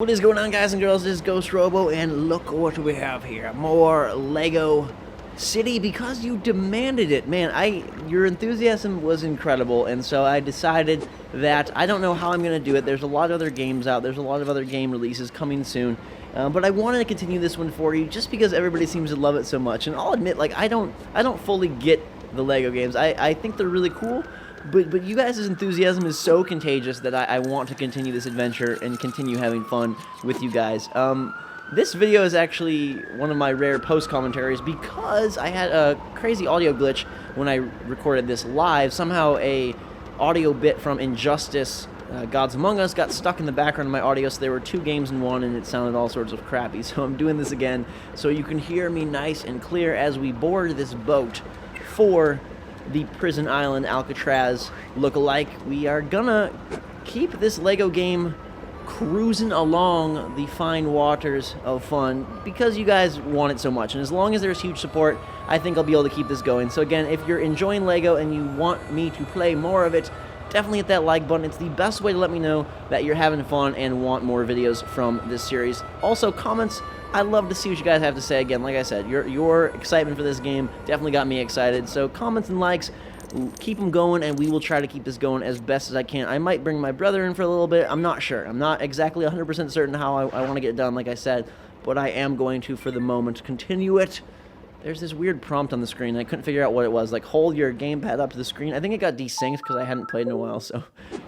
What is going on, guys and girls? This is GhostRobo, and look what we have here. More Lego City because you demanded it. Man, your enthusiasm was incredible, and so I decided that I don't know how I'm going to do it. There's a lot of other games out. There's a lot of other game releases coming soon. But I wanted to continue this one for you just because everybody seems to love it so much. And I'll admit, like, I don't fully get the Lego games. I think they're really cool. But you guys' enthusiasm is so contagious that I want to continue this adventure and continue having fun with you guys. This video is actually one of my rare post commentaries because I had a crazy audio glitch when I recorded this live. Somehow a audio bit from Injustice, Gods Among Us, got stuck in the background of my audio, so there were two games in one and it sounded all sorts of crappy. So I'm doing this again so you can hear me nice and clear as we board this boat for the prison island Alcatraz look-alike. We are gonna keep this Lego game cruising along the fine waters of fun because you guys want it so much, and as long as there's huge support, I think I'll be able to keep this going. So again, if you're enjoying Lego and you want me to play more of it, definitely hit that like button. It's the best way to let me know that you're having fun and want more videos from this series. Also, comments, I love to see what you guys have to say. Again, like I said, your excitement for this game definitely got me excited. So comments and likes, keep them going, and we will try to keep this going as best as I can. I might bring my brother in for a little bit. I'm not sure. I'm not exactly 100% certain how I want to get it done, like I said, but I am going to, for the moment, continue it. There's this weird prompt on the screen. I couldn't figure out what it was. Like, hold your gamepad up to the screen. I think it got desynced because I hadn't played in a while. So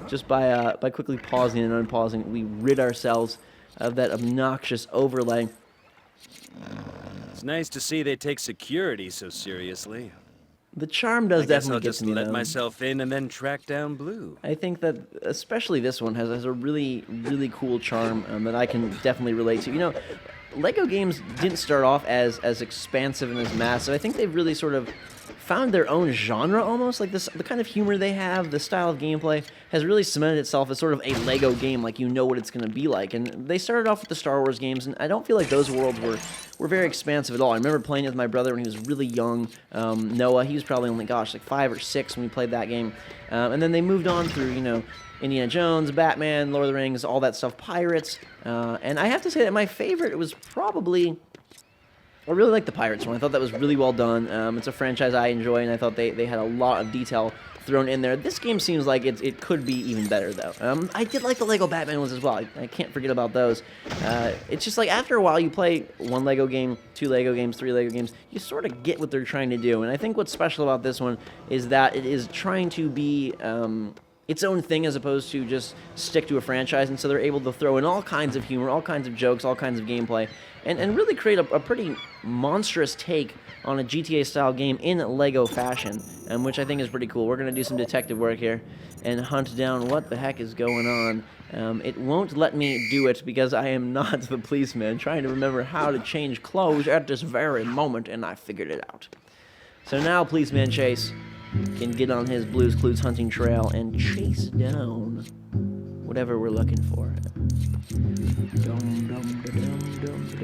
just by quickly pausing and unpausing, we rid ourselves of that obnoxious overlay. It's nice to see they take security so seriously. The charm does definitely get to me, I'll just let though. myself in and then track down Blue. I think that especially this one has a really, really cool charm that I can definitely relate to. You know, Lego games didn't start off as expansive and as massive. I think they've really sort of found their own genre almost. Like the kind of humor they have, the style of gameplay has really cemented itself as sort of a Lego game, like you know what it's going to be like. And they started off with the Star Wars games, and I don't feel like those worlds were very expansive at all. I remember playing it with my brother when he was really young. Noah, he was probably only, gosh, like 5 or 6 when we played that game. And then they moved on through, you know, Indiana Jones, Batman, Lord of the Rings, all that stuff, Pirates. And I have to say that my favorite was probably, I really like the Pirates one. I thought that was really well done. It's a franchise I enjoy, and I thought they had a lot of detail thrown in there. This game seems like it could be even better, though. I did like the Lego Batman ones as well. I can't forget about those. It's just like after a while, you play one Lego game, 2 Lego games, 3 Lego games, you sort of get what they're trying to do. And I think what's special about this one is that it is trying to be its own thing as opposed to just stick to a franchise, and so they're able to throw in all kinds of humor, all kinds of jokes, all kinds of gameplay, and really create a pretty monstrous take on a GTA-style game in Lego fashion, which I think is pretty cool. We're going to do some detective work here and hunt down what the heck is going on. It won't let me do it because I am not the policeman trying to remember how to change clothes at this very moment, and I figured it out. So now Policeman Chase can get on his Blue's Clues hunting trail and chase down whatever we're looking for.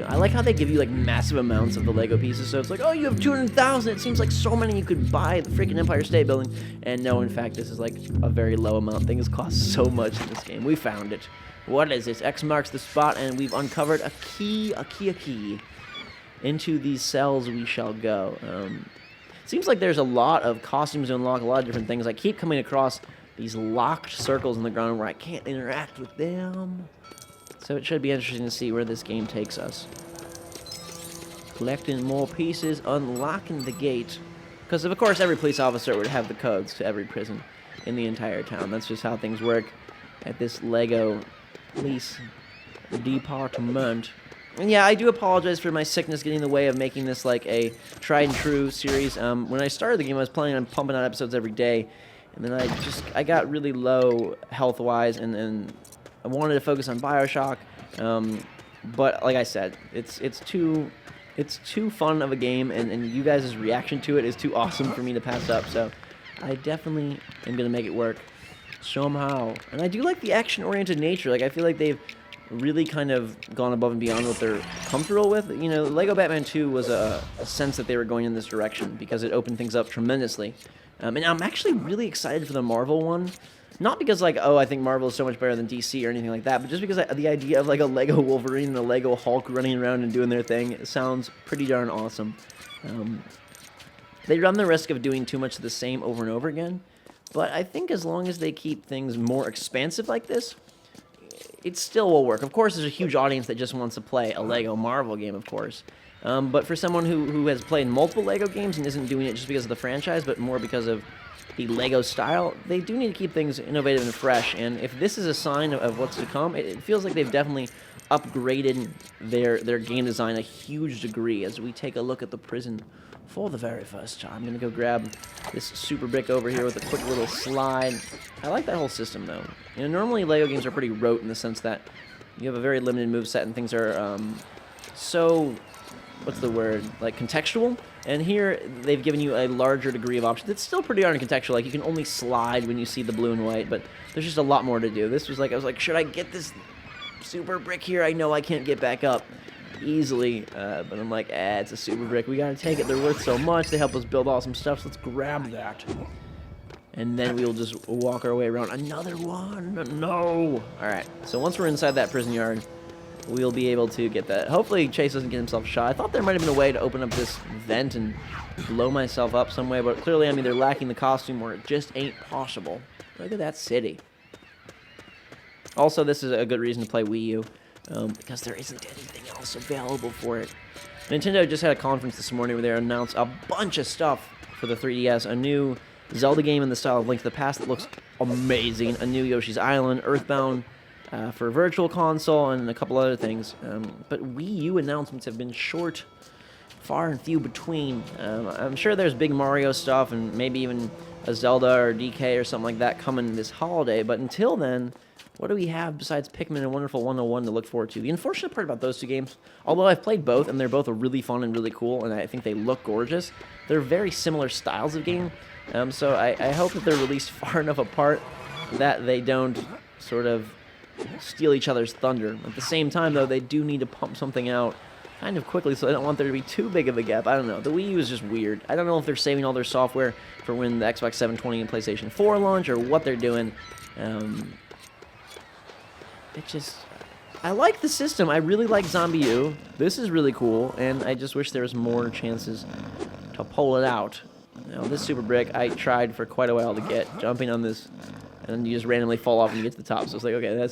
I like how they give you like massive amounts of the Lego pieces, so it's like, oh, you have 200,000. It seems like so many you could buy the freaking Empire State Building. And no, in fact, this is like a very low amount. Things cost so much in this game. We found it. What is this? X marks the spot, and we've uncovered a key. Into these cells we shall go. Seems like there's a lot of costumes to unlock, a lot of different things. I keep coming across these locked circles in the ground where I can't interact with them. So it should be interesting to see where this game takes us. Collecting more pieces, unlocking the gate. Because, of course, every police officer would have the codes to every prison in the entire town. That's just how things work at this Lego police department. And yeah, I do apologize for my sickness getting in the way of making this like a tried and true series. When I started the game, I was planning on pumping out episodes every day, and then I got really low health-wise, and I wanted to focus on BioShock. But like I said, it's too fun of a game, and you guys' reaction to it is too awesome for me to pass up. So I definitely am gonna make it work somehow. And I do like the action-oriented nature. Like I feel like they've really kind of gone above and beyond what they're comfortable with. You know, Lego Batman 2 was a sense that they were going in this direction because it opened things up tremendously. And I'm actually really excited for the Marvel one. Not because, like, oh, I think Marvel is so much better than DC or anything like that, but just because the idea of, like, a Lego Wolverine and a Lego Hulk running around and doing their thing sounds pretty darn awesome. They run the risk of doing too much of the same over and over again, but I think as long as they keep things more expansive like this, it still will work. Of course, there's a huge audience that just wants to play a Lego Marvel game, of course. But for someone who has played multiple Lego games and isn't doing it just because of the franchise, but more because of the Lego style, they do need to keep things innovative and fresh. And if this is a sign of what's to come, it feels like they've definitely upgraded their game design a huge degree. As we take a look at the prison for the very first time, I'm gonna go grab this super brick over here with a quick little slide. I like that whole system though. You know, normally Lego games are pretty rote in the sense that you have a very limited moveset and things are so, what's the word, like contextual. And here they've given you a larger degree of options. It's still pretty darn contextual. Like you can only slide when you see the blue and white, but there's just a lot more to do. This was like, I was like, should I get this super brick here? I know I can't get back up easily, but I'm like, it's a super brick. We gotta take it. They're worth so much. They help us build awesome stuff. So let's grab that. And then we'll just walk our way around. Another one. No. All right. So once we're inside that prison yard, we'll be able to get that. Hopefully Chase doesn't get himself shot. I thought there might have been a way to open up this vent and blow myself up some way, but clearly I'm either lacking the costume or it just ain't possible. Look at that city. Also, this is a good reason to play Wii U, because there isn't anything else available for it. Nintendo just had a conference this morning where they announced a bunch of stuff for the 3DS. A new Zelda game in the style of Link to the Past that looks amazing. A new Yoshi's Island, Earthbound, for Virtual Console, and a couple other things. But Wii U announcements have been short, far and few between. I'm sure there's big Mario stuff and maybe even a Zelda or DK or something like that coming this holiday. But until then, what do we have besides Pikmin and Wonderful 101 to look forward to? The unfortunate part about those two games, although I've played both and they're both really fun and really cool, and I think they look gorgeous, they're very similar styles of game. So I hope that they're released far enough apart that they don't sort of steal each other's thunder. At the same time, though, they do need to pump something out kind of quickly, so I don't want there to be too big of a gap. I don't know. The Wii U is just weird. I don't know if they're saving all their software for when the Xbox 720 and PlayStation 4 launch or what they're doing. I like the system. I really like Zombie U. This is really cool, and I just wish there was more chances to pull it out. Now, this super brick, I tried for quite a while to get, jumping on this, and then you just randomly fall off and you get to the top. So it's like, okay,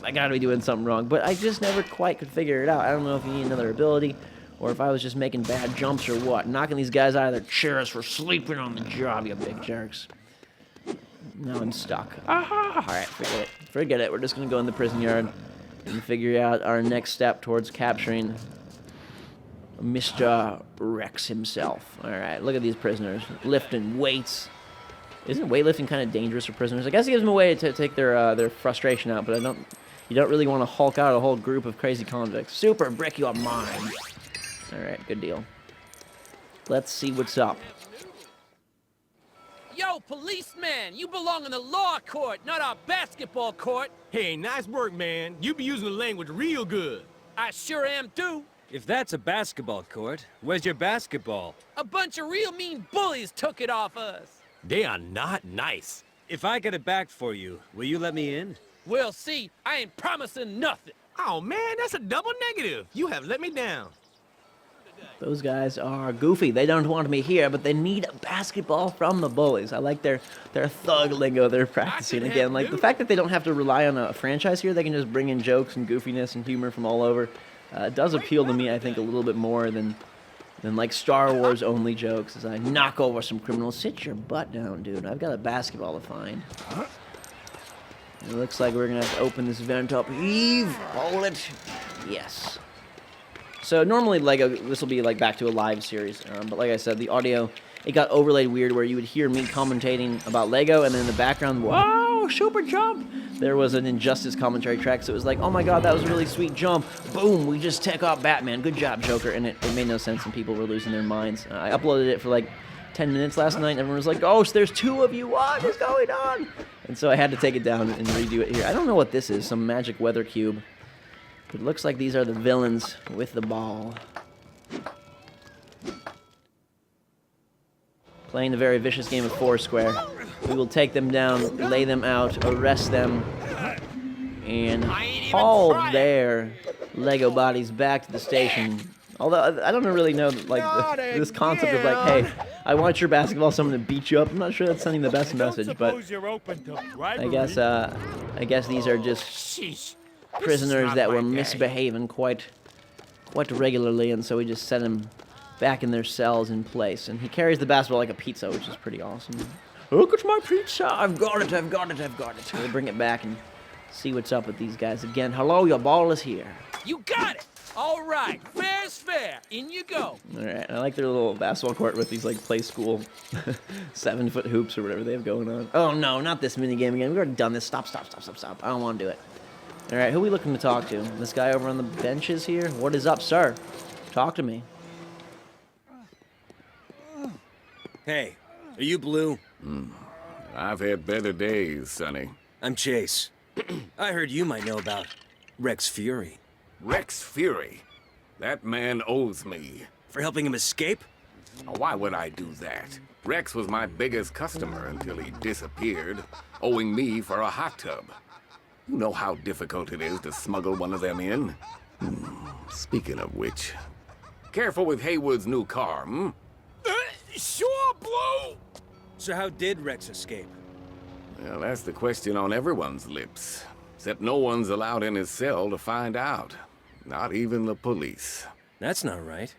I gotta be doing something wrong. But I just never quite could figure it out. I don't know if you need another ability, or if I was just making bad jumps or what. Knocking these guys out of their chairs for sleeping on the job, you big jerks. Now I'm stuck. Aha! Alright, forget it. Forget it. We're just gonna go in the prison yard and figure out our next step towards capturing Mr. Rex himself. Alright, look at these prisoners lifting weights. Isn't weightlifting kind of dangerous for prisoners? I guess it gives them a way to take their frustration out, but you don't really want to hulk out a whole group of crazy convicts. Super brick, you're mine. Alright, good deal. Let's see what's up. Yo, policeman, you belong in the law court, not our basketball court. Hey, nice work, man. You be using the language real good. I sure am too. If that's a basketball court, where's your basketball? A bunch of real mean bullies took it off us. They are not nice. If I get it back for you, will you let me in? We'll see. I ain't promising nothing. Oh, man, that's a double negative. You have let me down. Those guys are goofy. They don't want me here, but they need a basketball from the bullies. I like their thug lingo they're practicing again. Like the fact that they don't have to rely on a franchise here, they can just bring in jokes and goofiness and humor from all over. It does appeal to me, I think, a little bit more than like Star Wars only jokes as I knock over some criminals. Sit your butt down, dude. I've got a basketball to find. It looks like we're gonna have to open this vent up. Heave! Hold it! Yes. So normally Lego, this will be like back to a live series, but like I said, the audio, it got overlaid weird where you would hear me commentating about Lego, and then in the background, whoa, super jump! There was an Injustice commentary track, so it was like, oh my god, that was a really sweet jump. Boom, we just took out Batman. Good job, Joker. And it made no sense, and people were losing their minds. I uploaded it for like 10 minutes last night, and everyone was like, oh, there's two of you, what is going on? And so I had to take it down and redo it here. I don't know what this is, some magic weather cube. It looks like these are the villains with the ball. Playing a very vicious game of Foursquare. we will take them down, lay them out, arrest them, and haul their Lego bodies back to the station. Although I don't really know, like, this concept of, like, hey, I want your basketball, someone to beat you up. I'm not sure that's sending the best message, but I guess these are just prisoners that were misbehaving quite regularly, and so we just set them back in their cells in place. And he carries the basketball like a pizza, which is pretty awesome. Look at my pizza! I've got it! We'll bring it back and see what's up with these guys again. Hello, your ball is here. You got it! All right, fair's fair. In you go. All right, I like their little basketball court with these, like, play school 7-foot hoops or whatever they have going on. Oh, no, not this minigame again. We've already done this. Stop. I don't want to do it. All right, who are we looking to talk to? This guy over on the benches here? What is up, sir? Talk to me. Hey, are you Blue? I've had better days, Sonny. I'm Chase. I heard you might know about Rex Fury. Rex Fury? That man owes me. For helping him escape? Why would I do that? Rex was my biggest customer until he disappeared, owing me for a hot tub. You know how difficult it is to smuggle one of them in? Speaking of which, careful with Haywood's new car, hmm? Sure, Blue! So how did Rex escape? Well, that's the question on everyone's lips. Except no one's allowed in his cell to find out. Not even the police. That's not right.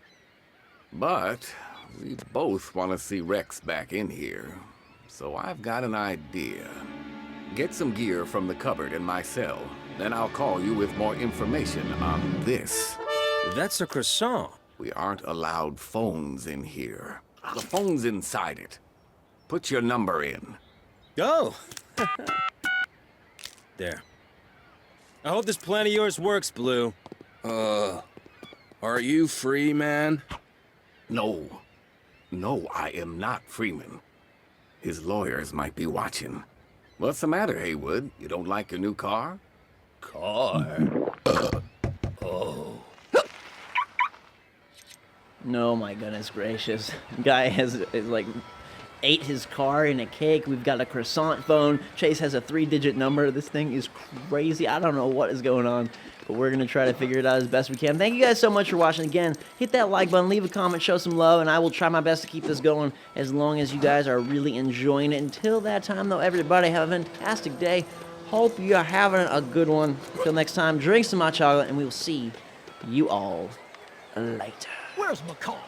But we both want to see Rex back in here. So I've got an idea. Get some gear from the cupboard in my cell. Then I'll call you with more information on this. That's a croissant. We aren't allowed phones in here. The phone's inside it. Put your number in. Oh! There. I hope this plan of yours works, Blue. Are you free, man? No. No, I am not Freeman. His lawyers might be watching. What's the matter, Haywood? You don't like your new car? Car? No, my goodness gracious. Guy has like ate his car in a cake. We've got a croissant phone. Chase has a 3-digit number. This thing is crazy. I don't know what is going on, but we're going to try to figure it out as best we can. Thank you guys so much for watching. Again, hit that like button, leave a comment, show some love, and I will try my best to keep this going as long as you guys are really enjoying it. Until that time, though, everybody have a fantastic day. Hope you are having a good one. Until next time, drink some hot chocolate, and we will see you all later. Where's my car?